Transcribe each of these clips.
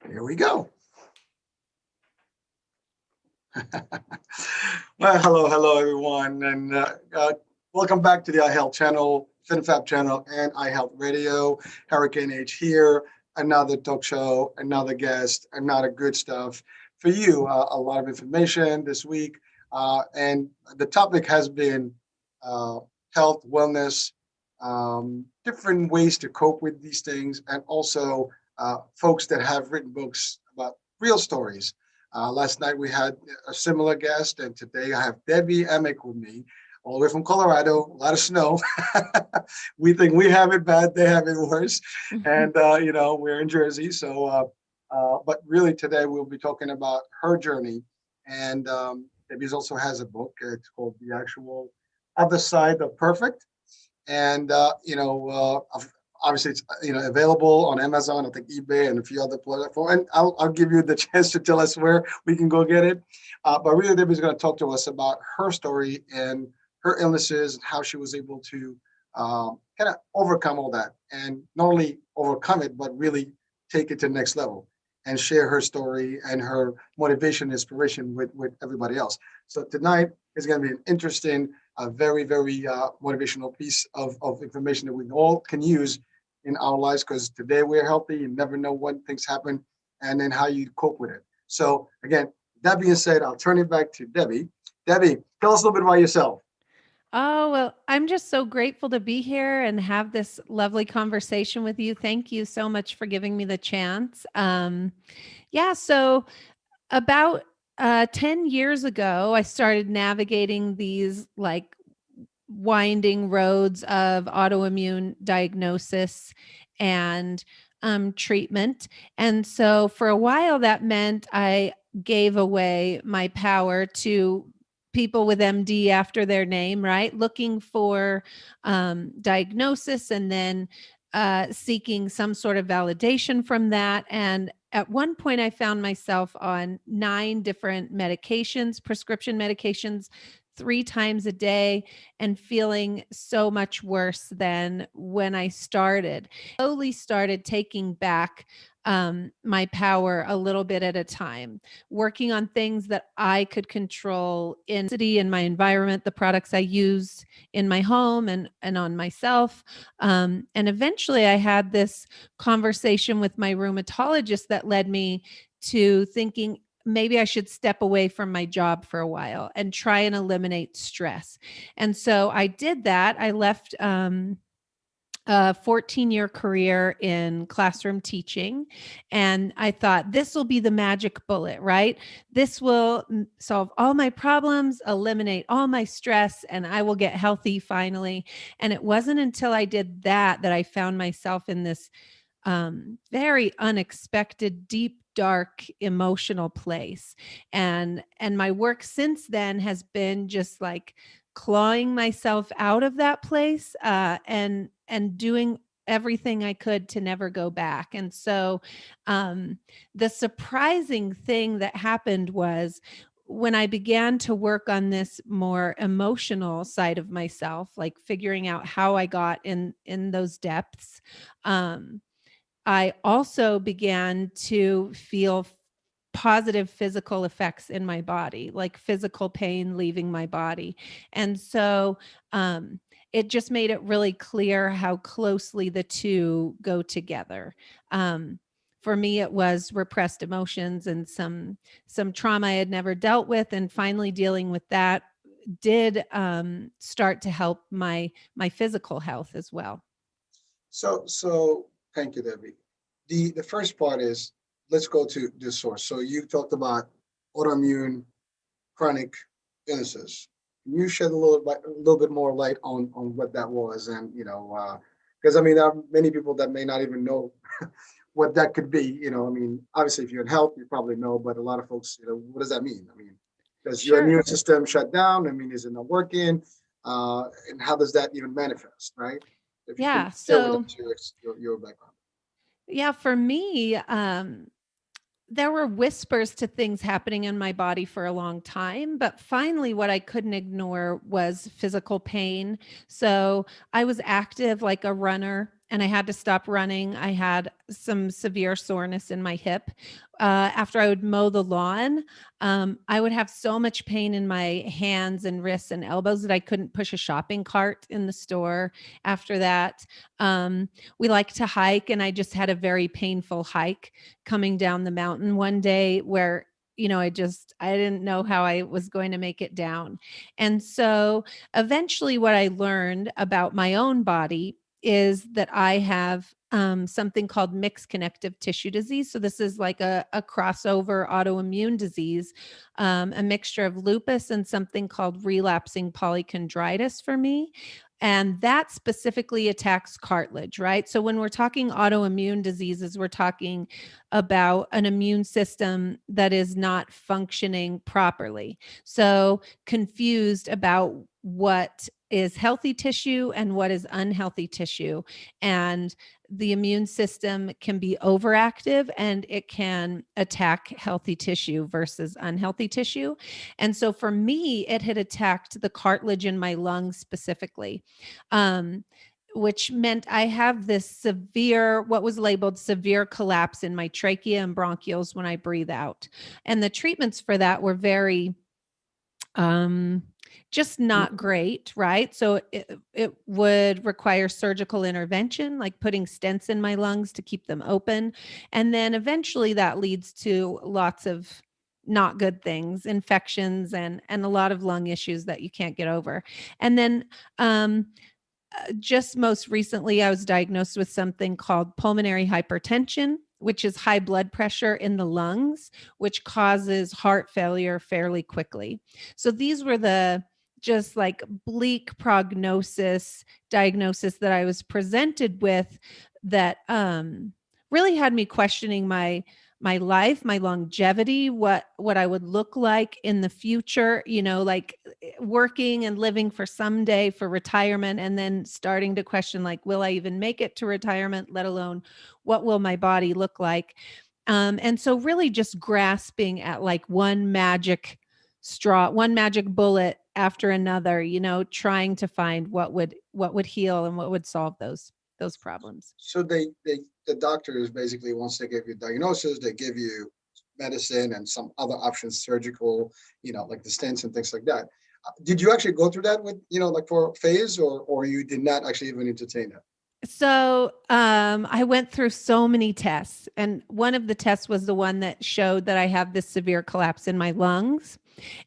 Here we go. Well, hello, everyone, and welcome back to the iHealth channel, FinFab channel, and iHealth Radio. Hurricane H here, another talk show, another guest, another good stuff for you. A lot of information this week, and the topic has been uh, health, wellness, different ways to cope with these things, and also folks that have written books about real stories. Last night we had a similar guest, and today I have Debbie Emick with me, all the way from Colorado. A lot of snow. We think we have it bad; they have it worse, and we're in Jersey. But really today we'll be talking about her journey, and Debbie also has a book. It's called The Actual Other Side of Perfect, and obviously it's available on Amazon, I think eBay, and a few other platforms. And I'll give you the chance to tell us where we can go get it. But really, Debbie's going to talk to us about her story and her illnesses and how she was able to kind of overcome all that, and not only overcome it, but really take it to the next level and share her story and her motivation and inspiration with everybody else. So tonight is going to be an interesting, very, very motivational piece of information that we all can use in our lives, because today we're healthy. You never know when things happen and then how you cope with it. So again, that being said, I'll turn it back to Debbie. Debbie, tell us a little bit about yourself. Oh, well, I'm just so grateful to be here and have this lovely conversation with you. Thank you so much for giving me the chance. Yeah, so about 10 years ago, I started navigating these like winding roads of autoimmune diagnosis and treatment. And so for a while, that meant I gave away my power to people with MD after their name, right? Looking for diagnosis and then seeking some sort of validation from that. And at one point, I found myself on 9 different medications, prescription medications, 3 times a day, and feeling so much worse than when I started. Slowly started taking back my power a little bit at a time, working on things that I could control in city, in my environment, the products I use in my home and on myself. And eventually I had this conversation with my rheumatologist that led me to thinking maybe I should step away from my job for a while and try and eliminate stress. And so I did that. I left a 14-year career in classroom teaching. And I thought, this will be the magic bullet, right? This will solve all my problems, eliminate all my stress, and I will get healthy finally. And it wasn't until I did that that I found myself in this very unexpected, deep, dark, emotional place. And my work since then has been just like clawing myself out of that place, and doing everything I could to never go back. And so the surprising thing that happened was when I began to work on this more emotional side of myself, like figuring out how I got in those depths. I also began to feel positive physical effects in my body, like physical pain leaving my body. And so it just made it really clear how closely the two go together. Um, for me, it was repressed emotions and some trauma I had never dealt with, and finally dealing with that did start to help my physical health as well. So thank you, Debbie. The first part is, let's go to the source. So you talked about autoimmune chronic illnesses. Can you shed a little bit more light on what that was, and because I mean there are many people that may not even know what that could be. I mean, obviously if you're in health, you probably know, but a lot of folks, what does that mean? I mean, does your Sure. immune system shut down? I mean, is it not working? And how does that even manifest, right? If you can Yeah. share with So us your background. yeah, for me, there were whispers to things happening in my body for a long time, but finally, what I couldn't ignore was physical pain. So I was active like a runner. and I had to stop running. I had some severe soreness in my hip. After I would mow the lawn, I would have so much pain in my hands and wrists and elbows that I couldn't push a shopping cart in the store. After that, we like to hike, and I just had a very painful hike coming down the mountain one day where I didn't know how I was going to make it down. And so eventually what I learned about my own body is that I have something called mixed connective tissue disease. So this is like a crossover autoimmune disease, a mixture of lupus and something called relapsing polychondritis for me. And that specifically attacks cartilage, right? So when we're talking autoimmune diseases, we're talking about an immune system that is not functioning properly. So confused about what is healthy tissue and what is unhealthy tissue. And the immune system can be overactive and it can attack healthy tissue versus unhealthy tissue. And so for me, it had attacked the cartilage in my lungs specifically. Which meant I have this severe, what was labeled severe collapse in my trachea and bronchioles when I breathe out. And the treatments for that were very just not great, right? So it would require surgical intervention, like putting stents in my lungs to keep them open. And then eventually that leads to lots of not good things, infections and a lot of lung issues that you can't get over. And then just most recently, I was diagnosed with something called pulmonary hypertension, which is high blood pressure in the lungs, which causes heart failure fairly quickly. So these were the just like bleak diagnosis that I was presented with that really had me questioning my life, my longevity, what I would look like in the future, like working and living for someday for retirement, and then starting to question, like, will I even make it to retirement, let alone what will my body look like? And so really just grasping at like one magic straw, one magic bullet after another, trying to find what would heal and what would solve those problems. So the doctors basically, once they give you a diagnosis, they give you medicine and some other options, surgical, like the stents and things like that. Did you actually go through that with, like for a phase, or you did not actually even entertain that? So I went through so many tests, and one of the tests was the one that showed that I have this severe collapse in my lungs.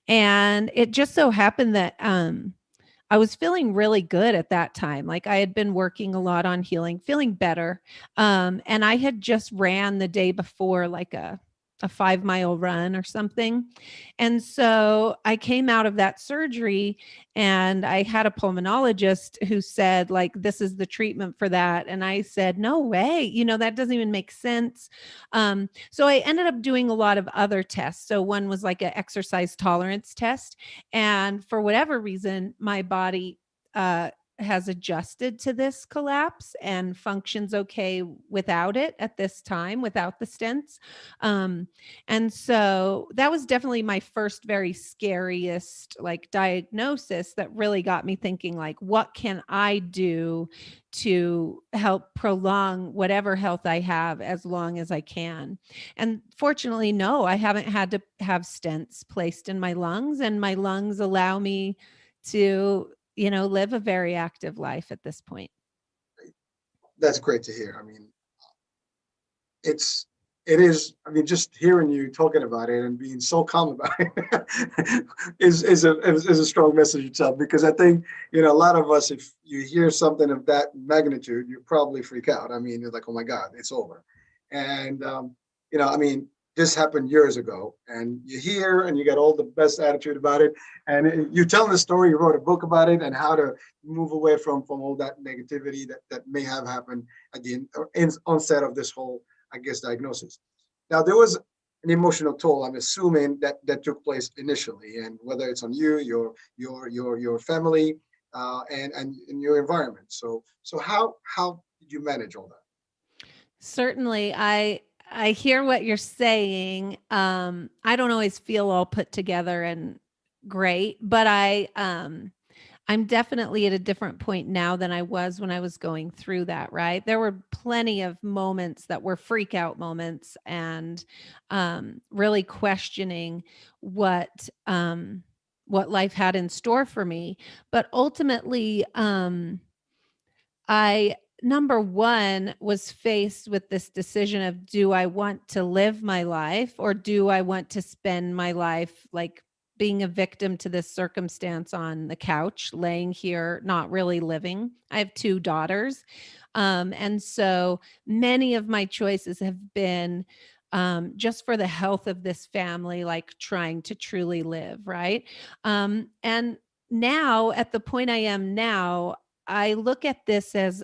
And it just so happened that I was feeling really good at that time. Like I had been working a lot on healing, feeling better. And I had just ran the day before like a 5 mile run or something. And so I came out of that surgery and I had a pulmonologist who said, like, this is the treatment for that. And I said, no way, that doesn't even make sense. So I ended up doing a lot of other tests. So one was like an exercise tolerance test. And for whatever reason, my body has adjusted to this collapse and functions okay without it at this time, without the stents. And so that was definitely my first very scariest like diagnosis that really got me thinking, like, what can I do to help prolong whatever health I have as long as I can? And fortunately, no, I haven't had to have stents placed in my lungs, and my lungs allow me to, live a very active life at this point. That's great to hear. I mean, it's it is. I mean, just hearing you talking about it and being so calm about it is a strong message itself. Because I think, a lot of us, if you hear something of that magnitude, you probably freak out. I mean, you're like, oh my God, it's over. And I mean, this happened years ago, and you hear and you get all the best attitude about it, and you telling the story. You wrote a book about it and how to move away from all that negativity that may have happened at the onset of this whole, I guess, diagnosis. Now, there was an emotional toll, I'm assuming, that took place initially, and whether it's on you, your family, and in your environment. So how did you manage all that? Certainly, I hear what you're saying. I don't always feel all put together and great, but I'm definitely at a different point now than I was when I was going through that, right? There were plenty of moments that were freak out moments and really questioning what what life had in store for me. But ultimately, I number one was faced with this decision of, do I want to live my life or do I want to spend my life like being a victim to this circumstance on the couch, laying here, not really living? I have two daughters. And so many of my choices have been just for the health of this family, like trying to truly live, right? And now, at the point I am now, I look at this as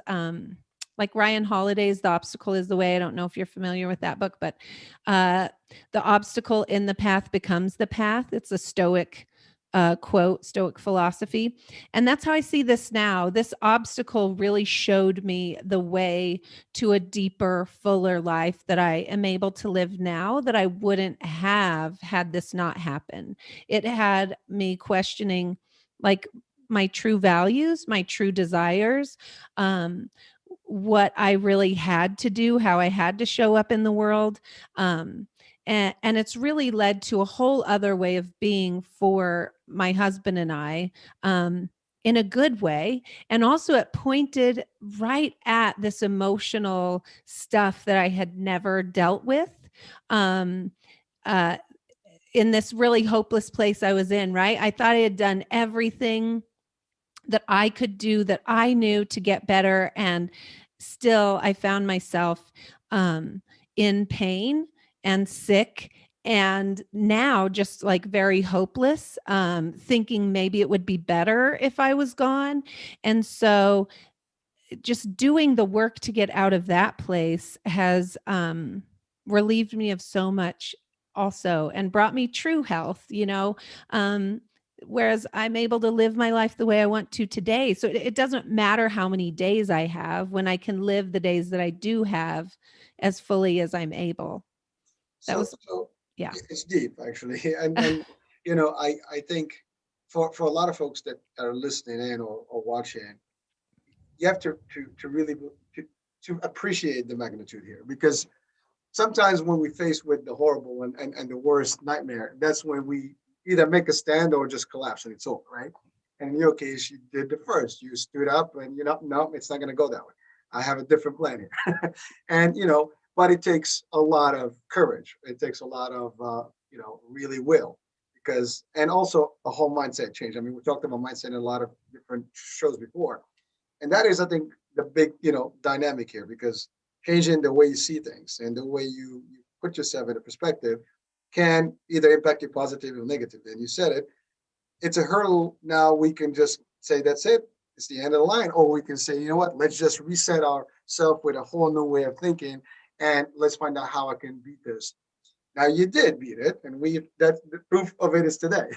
like Ryan Holiday's The Obstacle is the Way. I don't know if you're familiar with that book, but uh, the obstacle in the path becomes the path. It's a Stoic quote, Stoic philosophy. And that's how I see this now. This obstacle really showed me the way to a deeper, fuller life that I am able to live now that I wouldn't have had this not happen. It had me questioning like my true values, my true desires, um, what I really had to do, how I had to show up in the world. And it's really led to a whole other way of being for my husband and I. In a good way. And also, it pointed right at this emotional stuff that I had never dealt with. Um, uh, in this really hopeless place I was in, right? I thought I had done everything that I could do that I knew to get better. And still, I found myself in pain and sick. And now, just like very hopeless, thinking maybe it would be better if I was gone. And so, just doing the work to get out of that place has relieved me of so much also and brought me true health, um, whereas I'm able to live my life the way I want to today. So it doesn't matter how many days I have when I can live the days that I do have as fully as I'm able. That So, was, so yeah. it's deep actually, and I think for a lot of folks that are listening in or watching, you have to really to appreciate the magnitude here because sometimes when we face with the horrible and the worst nightmare, that's when we either make a stand or just collapse and it's over, right? And in your case, you did the first. You stood up and no, it's not going to go that way. I have a different plan here. And, but it takes a lot of courage. It takes a lot of, really will because, and also a whole mindset change. I mean, we talked about mindset in a lot of different shows before. And that is, I think, the big, dynamic here because changing the way you see things and the way you put yourself in a perspective can either impact you positively or negatively. And you said it, it's a hurdle. Now we can just say, that's it. It's the end of the line. Or we can say, you know what, let's just reset ourselves with a whole new way of thinking. And let's find out how I can beat this. Now you did beat it. And that's the proof of it is today.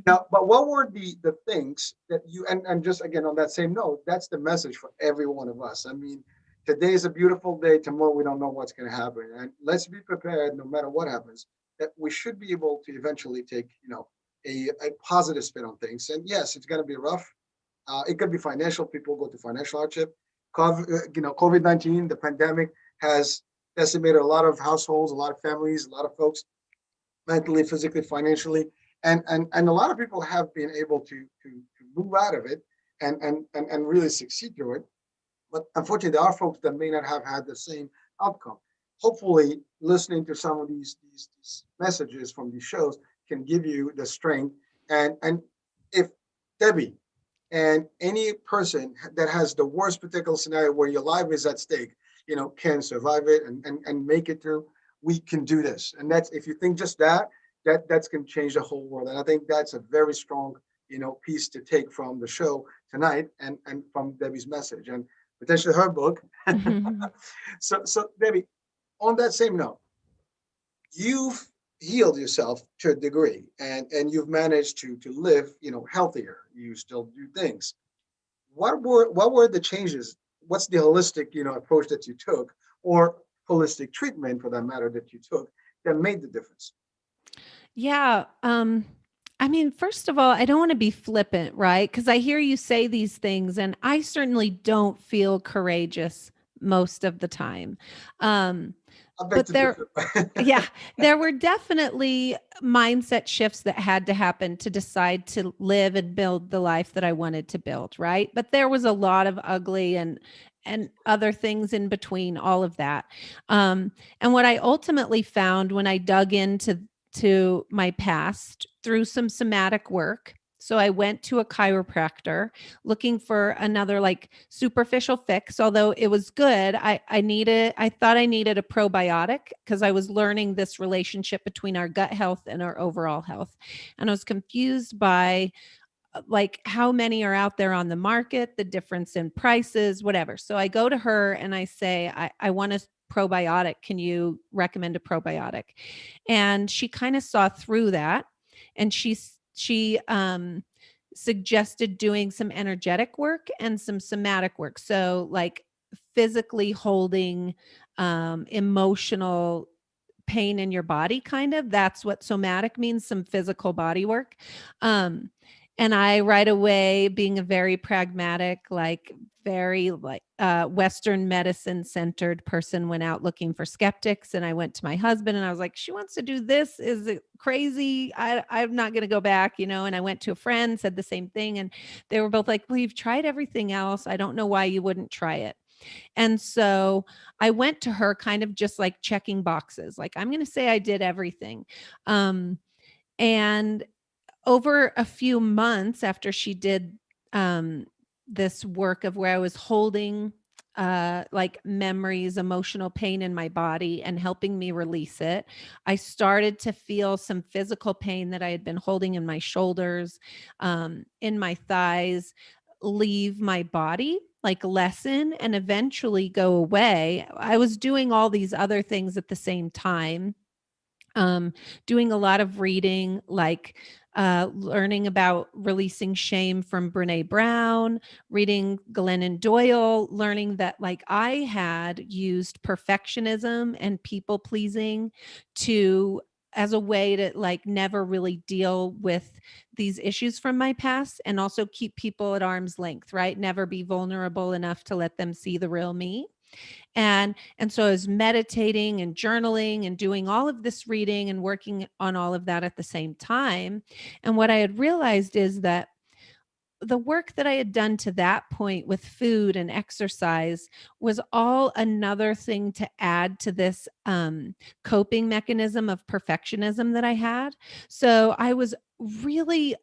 Now, but what were the things that and just again on that same note, that's the message for every one of us. I mean, today is a beautiful day. Tomorrow we don't know what's going to happen, and let's be prepared no matter what happens. That we should be able to eventually take a positive spin on things. And yes, it's going to be rough. It could be financial. People go to financial hardship. COVID-19, the pandemic has decimated a lot of households, a lot of families, a lot of folks mentally, physically, financially, and a lot of people have been able to move out of it and really succeed through it. But unfortunately, there are folks that may not have had the same outcome. Hopefully, listening to some of these messages from these shows can give you the strength. And if Debbie and any person that has the worst particular scenario where your life is at stake, can survive it and make it through, we can do this. And that's, if you think just that's going to change the whole world. And I think that's a very strong, piece to take from the show tonight and from Debbie's message and potentially her book. So Debbie, on that same note, you've healed yourself to a degree and you've managed to live, healthier. You still do things. What were the changes? What's the holistic, approach that you took or holistic treatment for that matter that you took that made the difference? Yeah. I mean, first of all, I don't want to be flippant, right? Because I hear you say these things, and I certainly don't feel courageous most of the time. Um, I beg but to there, differ. yeah, there were definitely mindset shifts that had to happen to decide to live and build the life that I wanted to build, right? But there was a lot of ugly and other things in between all of that. And what I ultimately found when I dug into my past through some somatic work. So I went to a chiropractor looking for another like superficial fix, although it was good. I thought I needed a probiotic because I was learning this relationship between our gut health and our overall health. And I was confused by like how many are out there on the market, the difference in prices, whatever. So I go to her and I say, I want a probiotic. Can you recommend a probiotic? And she kind of saw through that. And she suggested doing some energetic work and some somatic work. So like physically holding emotional pain in your body, kind of. That's what somatic means, some physical body work. Um, and I right away, being a very pragmatic, like very like Western medicine centered person, went out looking for skeptics. And I went to my husband and I was like, she wants to do this. Is it crazy? I'm not going to go back, you know? And I went to a friend, said the same thing. And they were both like, well, you've tried everything else. I don't know why you wouldn't try it. And so I went to her kind of just like checking boxes. Like, I'm going to say I did everything. Um, and over a few months after she did um, this work of where I was holding like memories, emotional pain in my body and helping me release it, I started to feel some physical pain that I had been holding in my shoulders, in my thighs, leave my body, like lessen and eventually go away. I was doing all these other things at the same time, um, doing a lot of reading, like learning about releasing shame from Brene Brown, reading Glennon Doyle, learning that like I had used perfectionism and people pleasing to as a way to like never really deal with these issues from my past and also keep people at arm's length, right? Never be vulnerable enough to let them see the real me. And so I was meditating and journaling and doing all of this reading and working on all of that at the same time. And what I had realized is that the work that I had done to that point with food and exercise was all another thing to add to this coping mechanism of perfectionism that I had. So I was really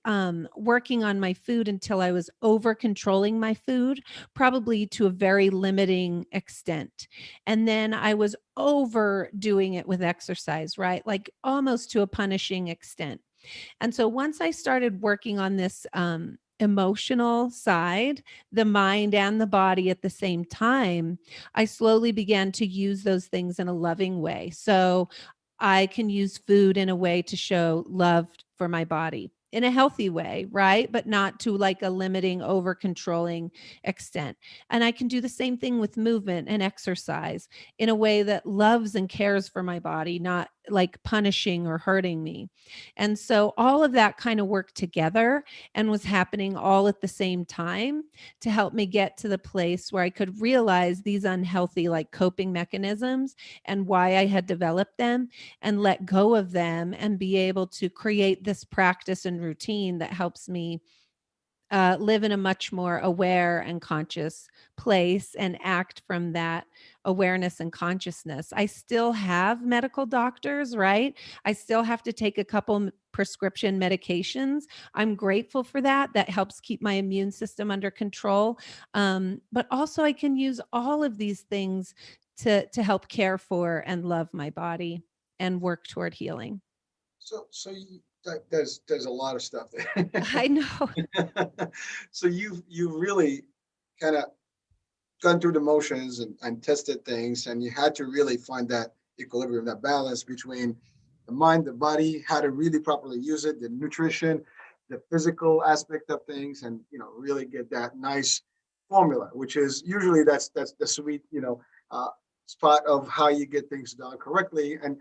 working on my food until I was over controlling my food, probably to a very limiting extent. And then I was overdoing it with exercise, right? Like almost to a punishing extent. And so once I started working on this emotional side, the mind and the body at the same time, I slowly began to use those things in a loving way. So I can use food in a way to show love for my body in a healthy way, right? But not to like a limiting, over controlling extent. And I can do the same thing with movement and exercise in a way that loves and cares for my body, not like punishing or hurting me. And so all of that kind of worked together and was happening all at the same time to help me get to the place where I could realize these unhealthy like coping mechanisms and why I had developed them and let go of them and be able to create this practice and routine that helps me live in a much more aware and conscious place and act from that awareness and consciousness. I still have medical doctors, right? I still have to take a couple prescription medications. I'm grateful for that. That helps keep my immune system under control. But also, I can use all of these things to help care for and love my body and work toward healing. So there's a lot of stuff there. I know. So you really kind of gone through the motions and tested things, and you had to really find that equilibrium, that balance between the mind, the body, how to really properly use it, the nutrition, the physical aspect of things, and really get that nice formula, which is usually that's the sweet uh, spot of how you get things done correctly. And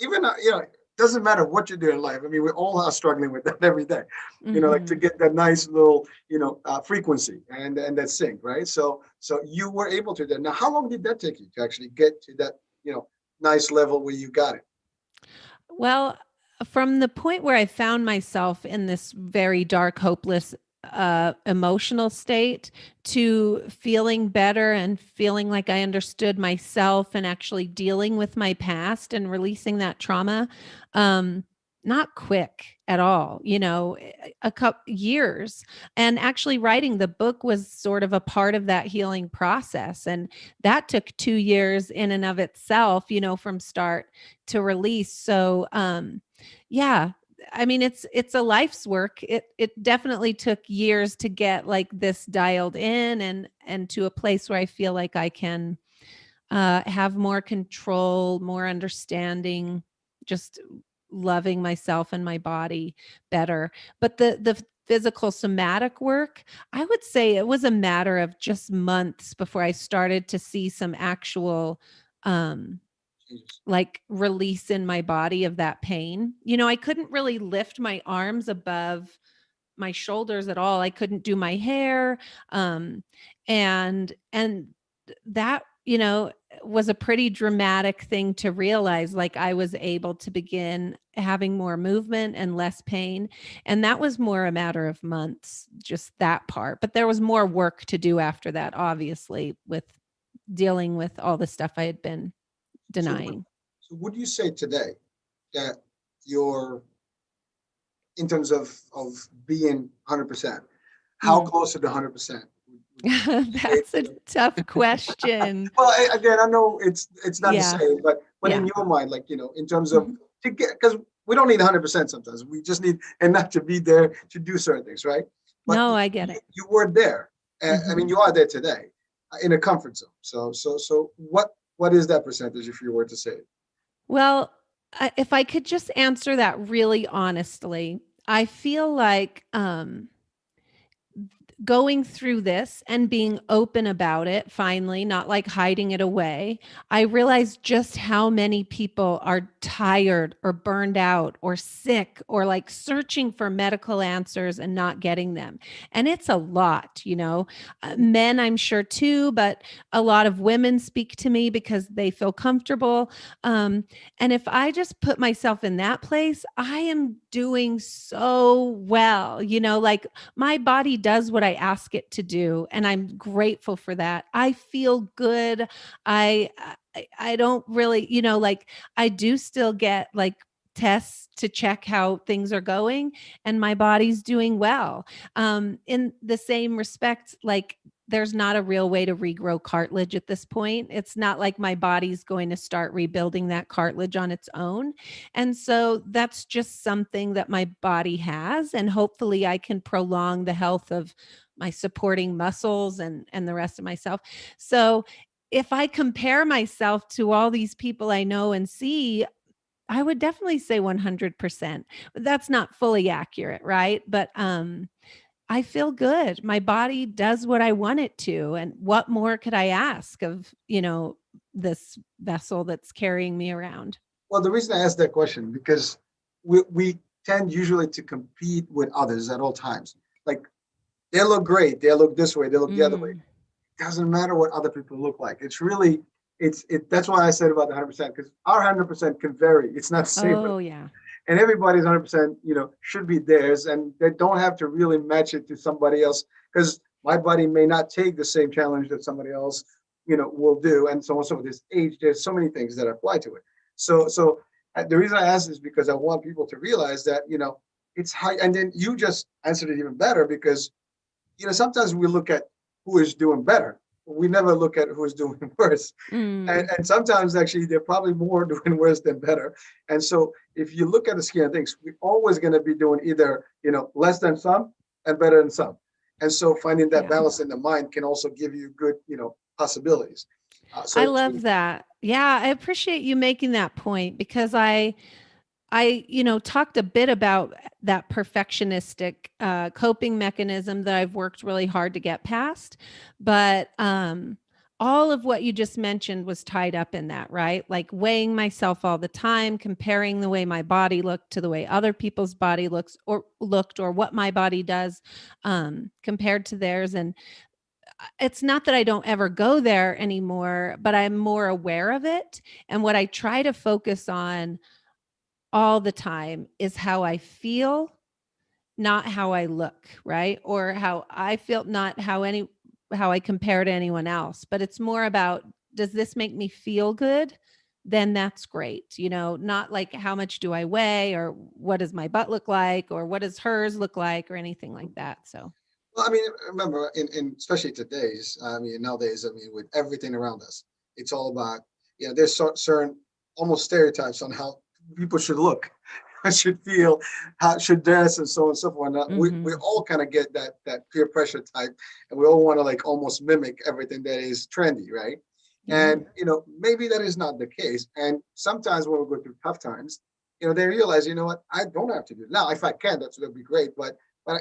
even doesn't matter what you do in life. I mean, we all are struggling with that every day, like to Hmm. get that nice little, frequency and that sync, right? So you were able to do that. Now, how long did that take you to actually get to that, nice level where you got it? Well, from the point where I found myself in this very dark, hopeless, emotional state to feeling better and feeling like I understood myself and actually dealing with my past and releasing that trauma, um, not quick at all, a couple years. And actually, writing the book was sort of a part of that healing process. And that took 2 years in and of itself, from start to release. So yeah, I mean it's a life's work. It definitely took years to get like this dialed in and to a place where I feel like I can have more control, more understanding, just loving myself and my body better. But the physical somatic work, I would say it was a matter of just months before I started to see some actual um Jesus. like release in my body of that pain. I couldn't really lift my arms above my shoulders at all. I couldn't do my hair. And that, was a pretty dramatic thing to realize. Like I was able to begin having more movement and less pain. And that was more a matter of months, just that part. But there was more work to do after that, obviously, with dealing with all the stuff I had been So what, denying. so would you say today that you're, in terms of being 100%, how Mm. close to the 100% would you say That's a to tough question. well, again, I know it's not the Yeah. same, but in Yeah. your mind, like, in terms of Mhm. to get, because we don't need 100% sometimes. We just need enough to be there to do certain things, right? But No, I get it. you were there. I mean, Mhm. you are there today, in a comfort zone. So what is that percentage if you were to say it? Well, if I could just answer that really honestly, I feel like going through this and being open about it finally, not like hiding it away, I realized just how many people are tired or burned out or sick or like searching for medical answers and not getting them. And it's a lot, men, I'm sure too, but a lot of women speak to me because they feel comfortable. And if I just put myself in that place, I am doing so well, like my body does what I ask it to do, and I'm grateful for that. I feel good. I don't really, like I do still get like tests to check how things are going, and my body's doing well. In the same respect, like there's not a real way to regrow cartilage at this point. It's not like my body's going to start rebuilding that cartilage on its own. And so that's just something that my body has. And hopefully I can prolong the health of my supporting muscles and the rest of myself. So if I compare myself to all these people I know and see, I would definitely say 100%. But that's not fully accurate, right? But I feel good. My body does what I want it to. And what more could I ask of, this vessel that's carrying me around? Well, the reason I asked that question, because we tend usually to compete with others at all times. Like, they look great, they look this way, they look the other way. Mm. Doesn't matter what other people look like. It's really, that's why I said about the 100%, because our 100% can vary. It's not the same, Oh, yeah. and everybody's 100%, should be theirs, and they don't have to really match it to somebody else, because my body may not take the same challenge that somebody else, will do, and so on. So this age, there's so many things that apply to it. So the reason I ask is because I want people to realize that, it's high, and then you just answered it even better, because sometimes we look at who is doing better. We never look at who is doing worse. And, Mm. and sometimes actually they're probably more doing worse than better. And so if you look at the scheme of things, we're always going to be doing either, less than some and better than some. And so finding that Yeah. balance in the mind can also give you good, possibilities. I So love that. Yeah, I appreciate you making that point because I, talked a bit about that perfectionistic coping mechanism that I've worked really hard to get past. But all of what you just mentioned was tied up in that, right? Like weighing myself all the time, comparing the way my body looked to the way other people's body looks or looked, or what my body does compared to theirs. And it's not that I don't ever go there anymore, but I'm more aware of it. And what I try to focus on all the time is how I feel, not how I look, right? Or how I feel, not how I compare to anyone else, but it's more about, does this make me feel good? Then that's great. Not like how much do I weigh, or what does my butt look like, or what does hers look like, or anything like that. So Well, I mean, remember, in especially today's, I mean, nowadays, I mean, with everything around us, it's all about, there's certain almost stereotypes on how people should look, should feel, how should dress, and so on and so forth. And we all kind of get that peer pressure type, and we all want to like almost mimic everything that is trendy, right? yeah. And maybe that is not the case. And sometimes when we go through tough times, they realize, what, I don't have to do it. Now. If I can, that would be great. But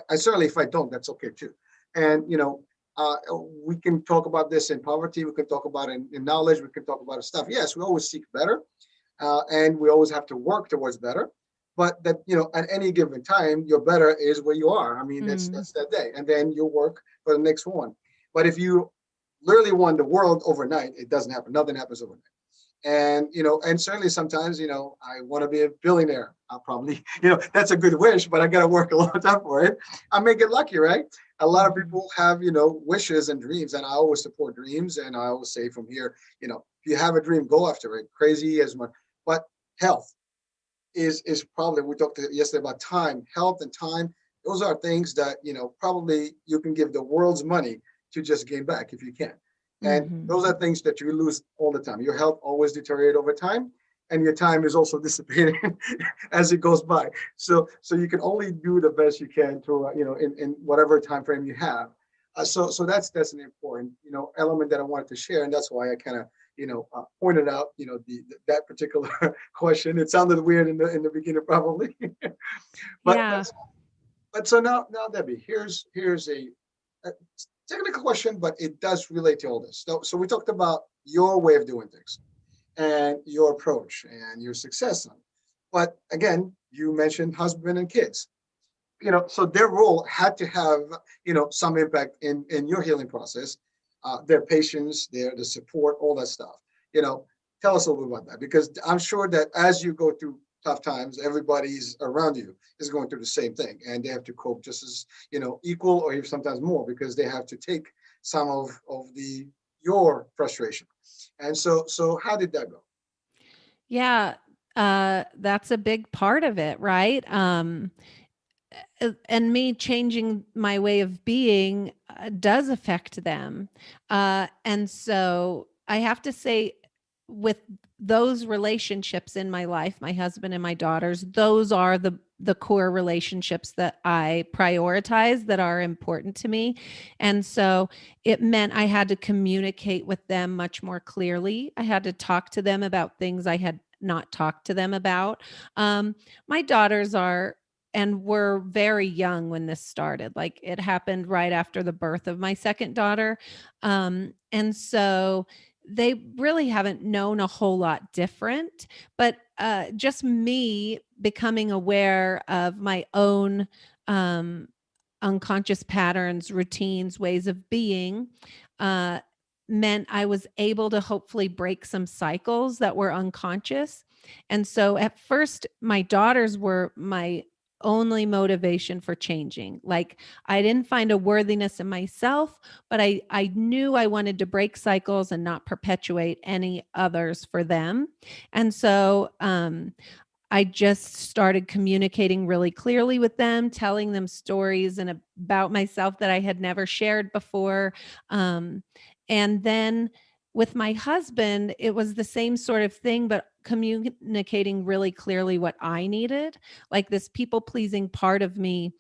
I certainly, if I don't, that's okay too. And uh, we can talk about this in poverty. We can talk about it in knowledge. We can talk about stuff. Yes, we always seek better, and we always have to work towards better. But that at any given time, your better is where you are. I mean, that's that day, and then you'll work for the next one. But if you literally won the world overnight, it doesn't happen. Nothing happens overnight. And and certainly sometimes I want to be a billionaire. I'll probably that's a good wish, but I got to work a long time for it. I may get lucky, right? A lot of people have wishes and dreams, and I always support dreams. And I always say from here, if you have a dream, go after it, crazy as much. But health is probably, we talked yesterday about time. Health and time, those are things that probably you can give the world's money to just gain back if you can. And those are things that you lose all the time. Your health always deteriorates over time, and your time is also dissipating as it goes by. So you can only do the best you can to in whatever time frame you have. So that's an important element that I wanted to share, and that's why I kind of pointed out that particular question. It sounded weird in the beginning probably, but Yeah. but so now Debbie, here's a technical question, but it does relate to all this. So we talked about your way of doing things and your approach and your success on it. But again, you mentioned husband and kids. So their role had to have some impact in your healing process. Their patience, the support, all that stuff. Tell us a little bit about that, because I'm sure that as you go through tough times, everybody's around you is going through the same thing, and they have to cope just as equal or even sometimes more, because they have to take some of the your frustration. And so how did that go? Yeah. That's a big part of it, right? And me changing my way of being does affect them. And so I have to say, with those relationships in my life, my husband and my daughters, those are the core relationships that I prioritize, that are important to me. And so it meant I had to communicate with them much more clearly. I had to talk to them about things I had not talked to them about. My daughters are and were very young when this started. Like, it happened right after the birth of my second daughter. And so they really haven't known a whole lot different, but just me becoming aware of my own um, unconscious patterns, routines, ways of being, uh, meant I was able to hopefully break some cycles that were unconscious. And so at first, my daughters were my only motivation for changing. Like, I didn't find a worthiness in myself, but I knew I wanted to break cycles and not perpetuate any others for them. And so I just started communicating really clearly with them, telling them stories and about myself that I had never shared before. And then with my husband, it was the same sort of thing, but communicating really clearly what I needed. Like, this people pleasing part of me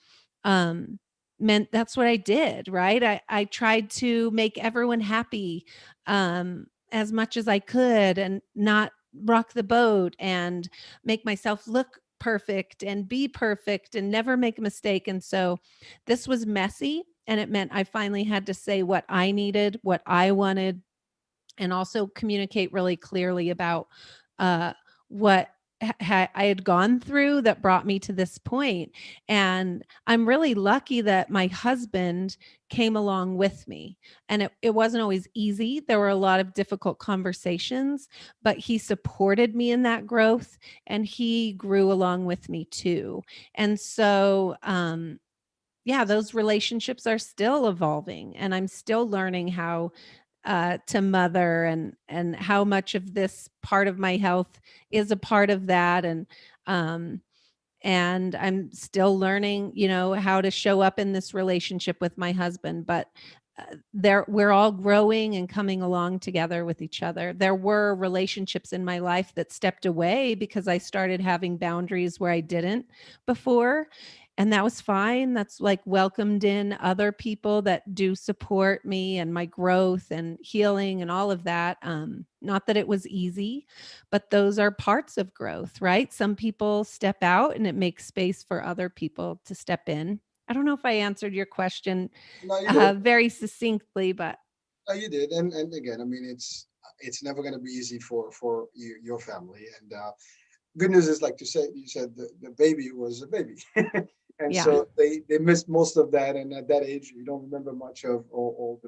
um, meant that's what I did, right? I tried to make everyone happy as much as I could, and not rock the boat, and make myself look perfect and be perfect and never make a mistake. And so this was messy, and it meant I finally had to say what I needed, what I wanted, and also communicate really clearly about uh, what I had gone through that brought me to this point. And I'm really lucky that my husband came along with me. And it wasn't always easy. There were a lot of difficult conversations, but he supported me in that growth and he grew along with me too. And so, yeah, those relationships are still evolving and I'm still learning how to mother and how much of this part of my health is a part of that um and I'm still learning, how to show up in this relationship with my husband, but there we're all growing and coming along together with each other. There were relationships in my life that stepped away because I started having boundaries where I didn't before, and that was fine. That's like welcomed in other people that do support me and my growth and healing and all of that. Not that it was easy, but those are parts of growth, right? Some people step out and it makes space for other people to step in. I don't know if I answered your question No, you did. very succinctly, but No, you did. And again, I mean, it's never going to be easy for you, your family. And good news is, like you said, the baby was a baby. And yeah. so they missed most of that. And at that age, you don't remember much of all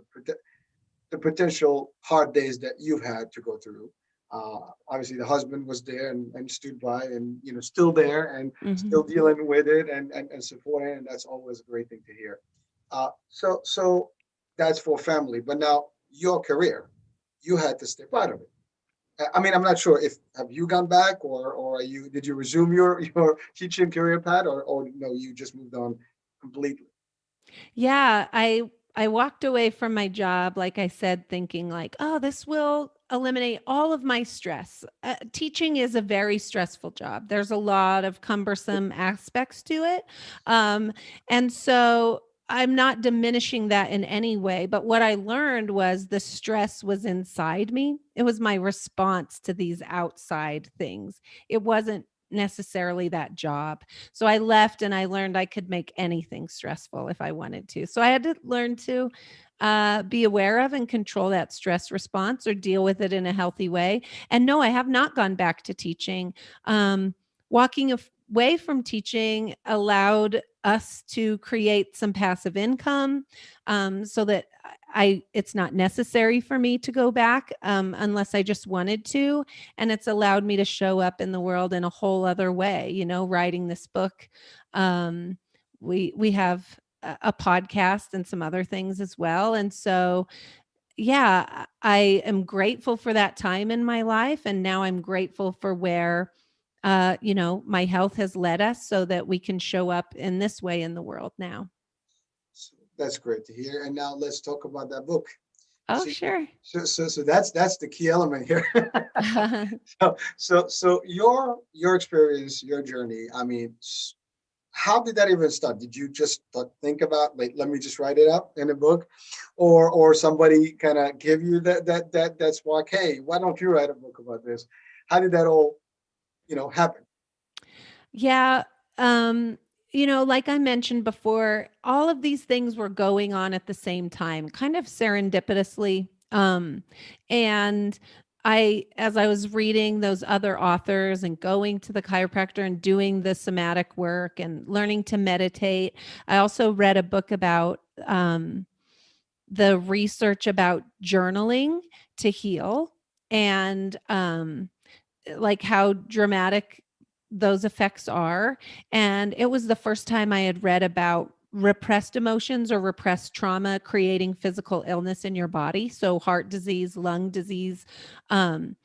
the potential hard days that you've had to go through. Obviously, the husband was there and stood by, and still there and Hmm. still dealing with it and supporting, and that's always a great thing to hear. So that's for family, but now your career, you had to step out of it. I mean, I'm not sure if have you gone back or are you did you resume your teaching career path or no, you just moved on completely. Yeah, I walked away from my job, like I said, thinking like, oh, this will eliminate all of my stress. Teaching is a very stressful job. There's a lot of cumbersome aspects to it. Um, and so I'm not diminishing that in any way, but what I learned was the stress was inside me. It was my response to these outside things. It wasn't necessarily that job. So I left and I learned I could make anything stressful if I wanted to. So I had to learn to be aware of and control that stress response or deal with it in a healthy way. And no, I have not gone back to teaching. Walking away from teaching allowed us to create some passive income, so that it's not necessary for me to go back, unless I just wanted to, and it's allowed me to show up in the world in a whole other way, writing this book. We have a podcast and some other things as well, and so yeah, I am grateful for that time in my life, and now I'm grateful for where my health has led us so that we can show up in this way in the world now. So that's great to hear. And now let's talk about that book. Oh, See, sure. so that's the key element here. So your experience, your journey. I mean, how did that even start? Did you just think about like let me just write it up in a book, or somebody kind of give you that spark? Hey, why don't you write a book about this? How did that all happen? Yeah. Um, like I mentioned before, all of these things were going on at the same time, kind of serendipitously. And as I was reading those other authors and going to the chiropractor and doing the somatic work and learning to meditate, I also read a book about the research about journaling to heal and like how dramatic those effects are. And it was the first time I had read about repressed emotions or repressed trauma creating physical illness in your body. So, heart disease, lung disease. Um,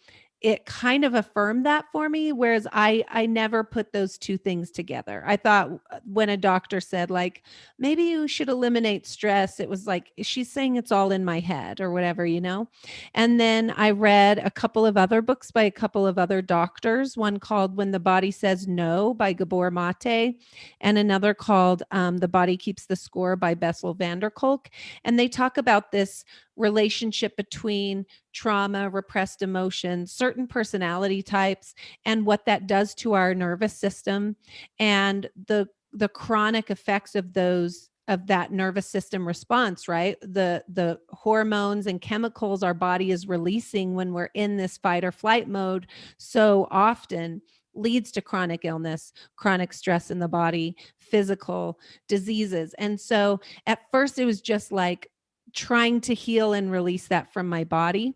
it kind of affirmed that for me, whereas I never put those two things together. I thought when a doctor said like maybe you should eliminate stress, it was like she's saying it's all in my head or whatever. And then I read a couple of other books by a couple of other doctors, one called When the Body Says No by Gabor Mate, and another called The Body Keeps the Score by Bessel van der Kolk. And they talk about this relationship between trauma, repressed emotions, certain personality types, and what that does to our nervous system and the chronic effects of those of that nervous system response, right? The hormones and chemicals our body is releasing when we're in this fight or flight mode so often leads to chronic illness, chronic stress in the body, physical diseases. And so at first it was just like trying to heal and release that from my body.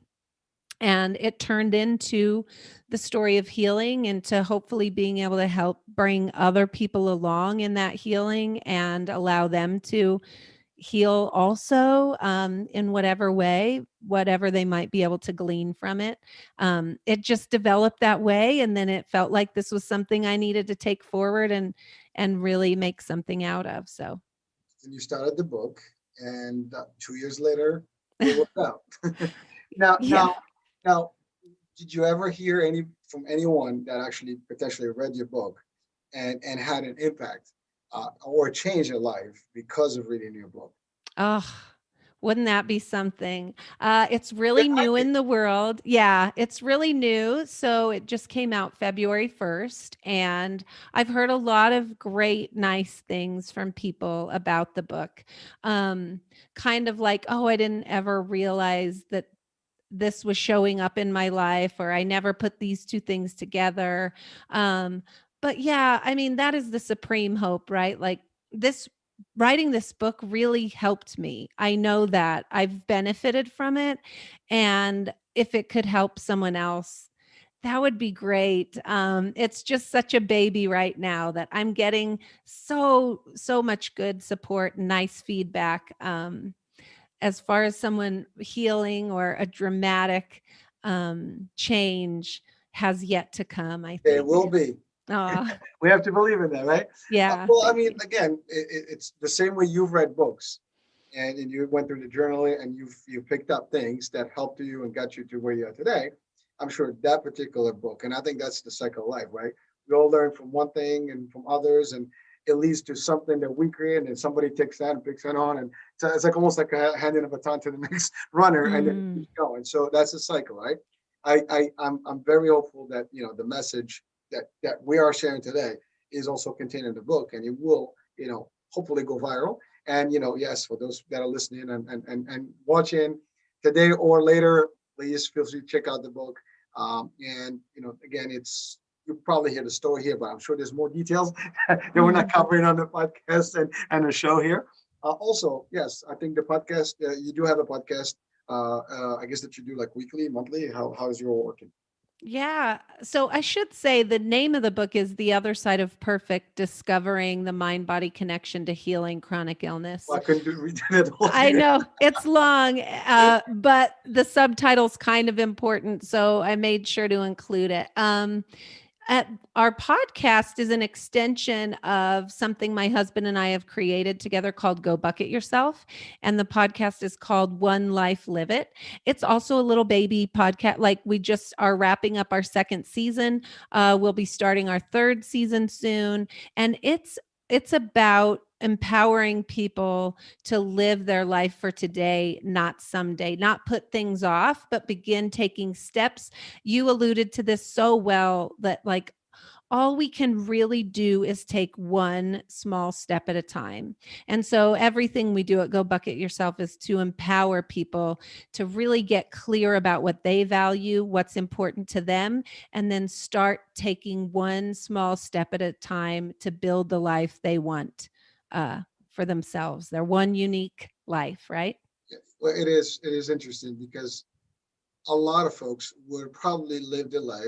And it turned into the story of healing and to hopefully being able to help bring other people along in that healing and allow them to heal also, in whatever way, whatever they might be able to glean from it. It just developed that way. And then it felt like this was something I needed to take forward and really make something out of. So And you started the book, and 2 years later, it worked out. Now, yeah. now, now, did you ever hear any from anyone that actually potentially read your book and had an impact or change their life because of reading your book? Oh, wouldn't that be something? It's Yeah, really I new did. in the world. Yeah, it's really new. So it just came out February 1st. And I've heard a lot of great, nice things from people about the book. Um, Kind of like, oh, I didn't ever realize that this was showing up in my life, or I never put these two things together. Um, but yeah, I mean, that is the supreme hope, right? Like this writing this book really helped me. I know that I've benefited from it. And if it could help someone else, that would be great. It's just such a baby right now that I'm getting so much good support, nice feedback. As far as someone healing or a dramatic change has yet to come, I There think. will be. Oh, We have to believe in that, right? yeah. Well, I Thank mean, you. again, it's the same way you've read books and you went through the journaling and you picked up things that helped you and got you to where you are today. I'm sure that particular book, and I think that's the cycle of life, right? We all learn from one thing and from others, and it leads to something that we create, and somebody takes that and picks that on, and so it's like almost like handing a baton to the next runner, and then it Mm. keeps going. So that's the cycle, right? I'm very hopeful that the message that we are sharing today is also contained in the book, and it will hopefully go viral. And yes, for those that are listening and watching today or later, please feel free to check out the book. And again, you probably hear the story here, but I'm sure there's more details that we're not covering on the podcast and the show here. Also, yes, I think the podcast, you do have a podcast. I guess that you do like weekly, monthly. How's your working? Yeah. So I should say the name of the book is The Other Side of Perfect: Discovering the Mind Body Connection to Healing Chronic Illness. Well, I couldn't read it all I here. know it's long, but the subtitle's kind of important. So I made sure to include it. Our podcast is an extension of something my husband and I have created together called Go Bucket Yourself. And the podcast is called One Life Live It. It's also a little baby podcast. Like we just are wrapping up our second season. We'll be starting our third season soon. And it's about empowering people to live their life for today, not someday, not put things off, but begin taking steps. You alluded to this so well that like all we can really do is take one small step at a time. And so everything we do at Go Bucket Yourself is to empower people to really get clear about what they value, what's important to them, and then start taking one small step at a time to build the life they want for themselves, their one unique life, right? Yeah, well, it is interesting because a lot of folks would probably live their life,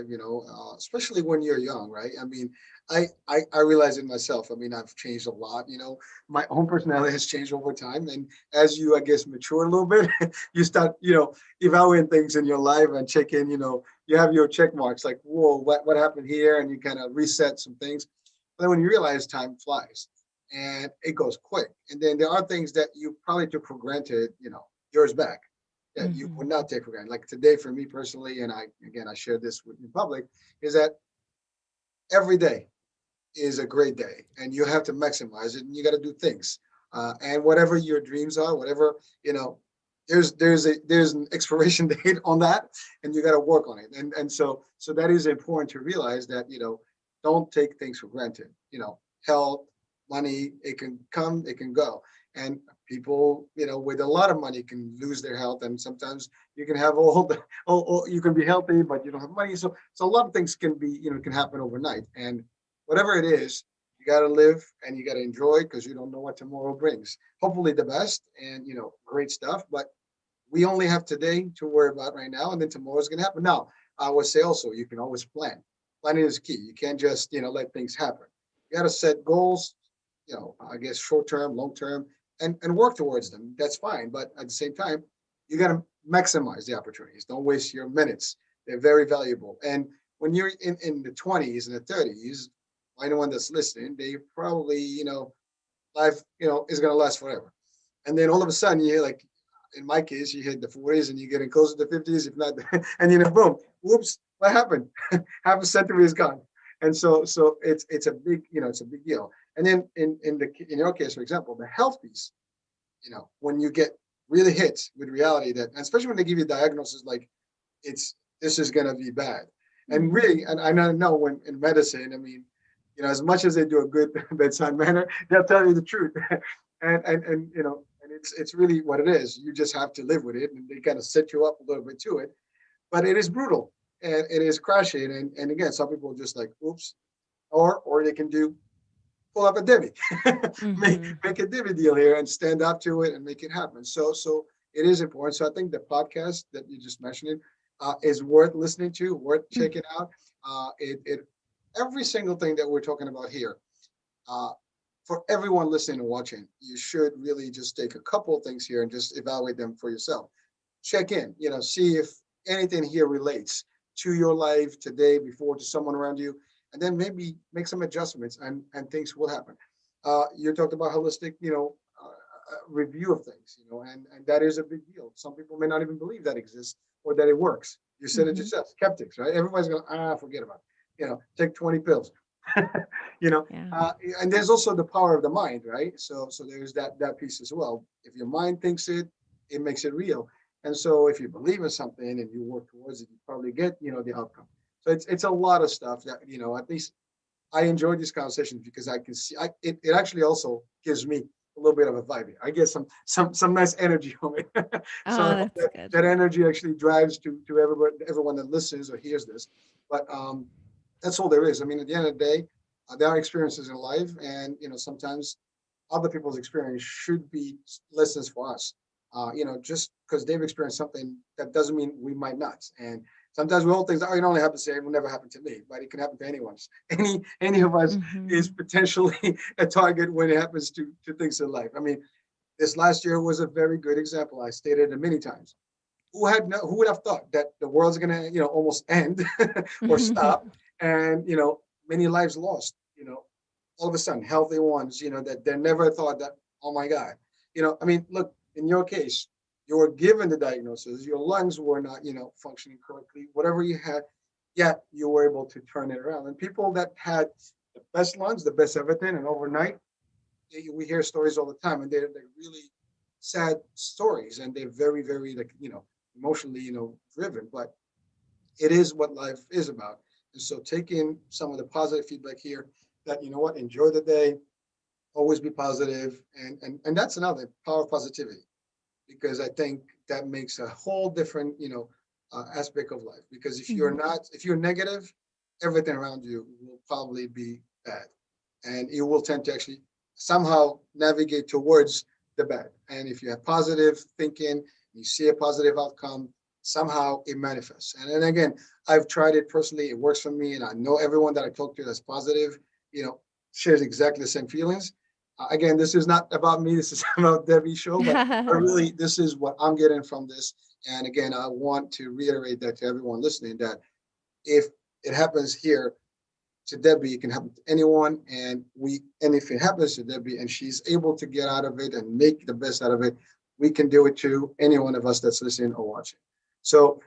especially when you're young, right? I mean, I realize it myself. I mean, I've changed a lot. My own personality has changed over time, and as you, I guess, mature a little bit, you start, evaluating things in your life and check in. You have your check marks, like, whoa, what happened here, and you kind of reset some things. But then when you realize time flies, and it goes quick, and then there are things that you probably took for granted, years back that you would Mhm. not take for granted. Like today, for me personally, and I share this with in public, is that every day is a great day, and you have to maximize it, and you got to do things, and whatever your dreams are, whatever there's an expiration date on that, and you got to work on it, and so that is important to realize that don't take things for granted. Health, money, it can come, it can go, And people, with a lot of money can lose their health. And sometimes you can have all you can be healthy, but you don't have money. So a lot of things can be, can happen overnight. And whatever it is, you got to live and you got to enjoy because you don't know what tomorrow brings. Hopefully the best and, great stuff. But we only have today to worry about right now, and then tomorrow's going to happen. Now, I would say also you can always plan. Planning is key. You can't just let things happen. You got to set goals. I guess short term, long term, and work towards them. That's fine, but at the same time, you got to maximize the opportunities. Don't waste your minutes. They're very valuable. And when you're in the 20s and the 30s, anyone that's listening, they probably life is going to last forever. And then all of a sudden, you like in my case, you hit the 40s and you're getting closer to the 50s, if not, and boom, whoops, what happened? Half a century is gone. And so it's a big, it's a big deal. And then in your case, for example, the health piece, when you get really hit with reality that, and especially when they give you a diagnosis like this is gonna be bad. And really, and I know when in medicine, I mean, as much as they do a good bedside manner, they'll tell you the truth. And it's really what it is. You just have to live with it, and they kind of set you up a little bit to it. But it is brutal and it is crashing. And again, some people are just like, oops, or they can pull up a Debbie, Mm-hmm. make a Debbie deal here and stand up to it and make it happen. So it is important. So I think the podcast that you just mentioned is worth listening to, worth checking out. It every single thing that we're talking about here. Uh, for everyone listening and watching, you should really just take a couple of things here and just evaluate them for yourself. Check in, see if anything here relates to your life today, before, to someone around you, and then maybe make some adjustments and things will happen. You talked about holistic, review of things, and that is a big deal. Some people may not even believe that exists or that it works. You said it Mm-hmm. yourself, skeptics, right? Everybody's going, forget about it. Take 20 pills. you know, Yeah. and there's also the power of the mind, right? So there's that piece as well. If your mind thinks it, it makes it real. And so if you believe in something and you work towards it, you probably get, the outcome. So it's a lot of stuff that, at least I enjoy these conversations because I can see it actually also gives me a little bit of a vibe here. I get some nice energy from it. So I Oh, hope that's good. that energy actually drives to everyone that listens or hears this. But that's all there is. I mean, at the end of the day, there are experiences in life, and sometimes other people's experience should be lessons for us. Just because they've experienced something, that doesn't mean we might not. And sometimes we all think, oh, it only happens to it will never happen to me, but it can happen to anyone. Any of us is Mm-hmm. potentially a target when it happens to things in life. I mean, this last year was a very good example. I stated it many times. Who would have thought that the world's gonna almost end or stop, and many lives lost, all of a sudden, healthy ones, that they never thought that, oh my God. I mean, look, in your case, you were given the diagnosis, your lungs were not, functioning correctly, whatever you had, yet you were able to turn it around. And people that had the best lungs, the best everything, and overnight, we hear stories all the time, and they're really sad stories, and they're very, very, like, emotionally, driven, but it is what life is about. And so take in some of the positive feedback here, that, what, enjoy the day, always be positive. And that's another power of positivity, because I think that makes a whole different, aspect of life. Because if you're negative, everything around you will probably be bad. And you will tend to actually somehow navigate towards the bad. And if you have positive thinking, you see a positive outcome, somehow it manifests. And then again, I've tried it personally, it works for me. And I know everyone that I talk to that's positive, shares exactly the same feelings. Again, this is not about me. This is about Debbie's show, but really, this is what I'm getting from this. And again, I want to reiterate that to everyone listening, that if it happens here to Debbie, it can happen to anyone. And if it happens to Debbie and she's able to get out of it and make the best out of it, we can do it to any one of us that's listening or watching. So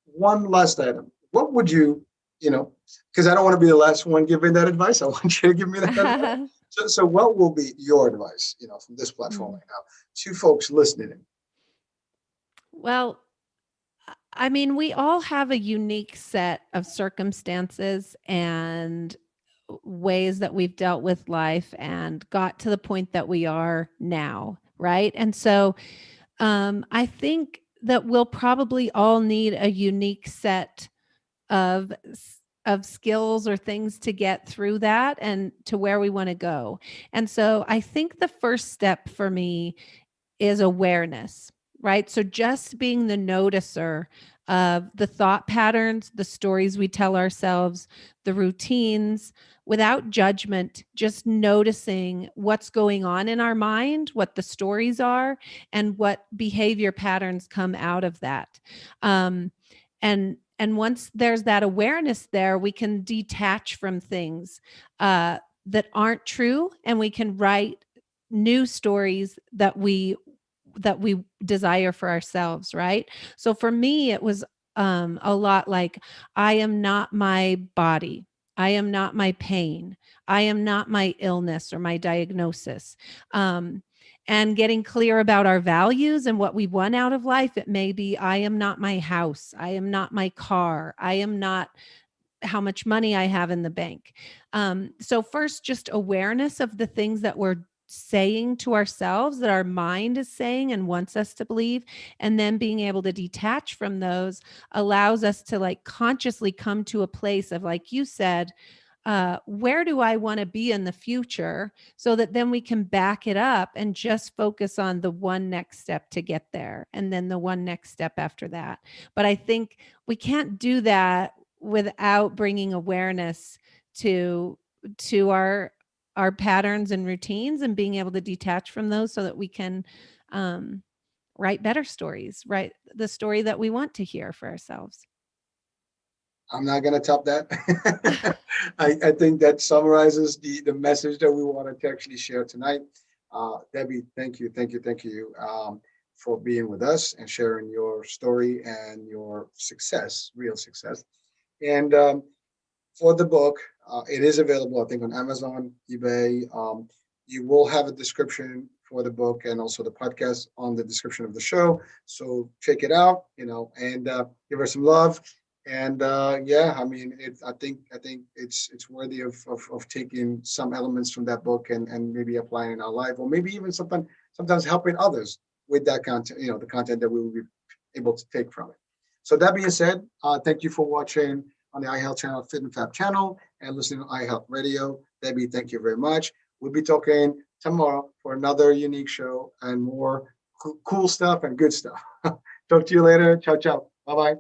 one last item. What would because I don't want to be the last one giving that advice. I want you to give me that advice. So what will be your advice, from this platform Mm. right now to folks listening in? Well, I mean, we all have a unique set of circumstances, and ways that we've dealt with life and got to the point that we are now, right? And so I think that we'll probably all need a unique set of of skills or things to get through that and to where we want to go. And so I think the first step for me is awareness, right? So just being the noticer of the thought patterns, the stories we tell ourselves, the routines, without judgment, just noticing what's going on in our mind, what the stories are, and what behavior patterns come out of that. Um, and once there's that awareness there, we can detach from things that aren't true, and we can write new stories that we desire for ourselves, right? So for me, it was a lot like, I am not my body. I am not my pain. I am not my illness or my diagnosis. Um, and getting clear about our values and what we want out of life. It may be, I am not my house. I am not my car. I am not how much money I have in the bank. So, first, just awareness of the things that we're saying to ourselves, that our mind is saying and wants us to believe. And then being able to detach from those allows us to like consciously come to a place of, like you said, where do I want to be in the future, so that then we can back it up and just focus on the one next step to get there, and then the one next step after that. But I think we can't do that without bringing awareness to our patterns and routines, and being able to detach from those so that we can um, write better stories, write the story that we want to hear for ourselves. I'm not going to top that. I think that summarizes the message that we wanted to actually share tonight. Debbie, thank you for being with us and sharing your story and your success, real success. And for the book, it is available, I think, on Amazon, eBay. You will have a description for the book and also the podcast on the description of the show. So check it out, and give her some love. And yeah, I mean, I think it's worthy of taking some elements from that book and maybe applying in our life, or maybe even sometimes helping others with that content, the content that we will be able to take from it. So that being said, thank you for watching on the iHealth channel, Fit and Fab channel, and listening to iHealth Radio. Debbie, thank you very much. We'll be talking tomorrow for another unique show and more cool stuff and good stuff. Talk to you later. Ciao, ciao. Bye bye.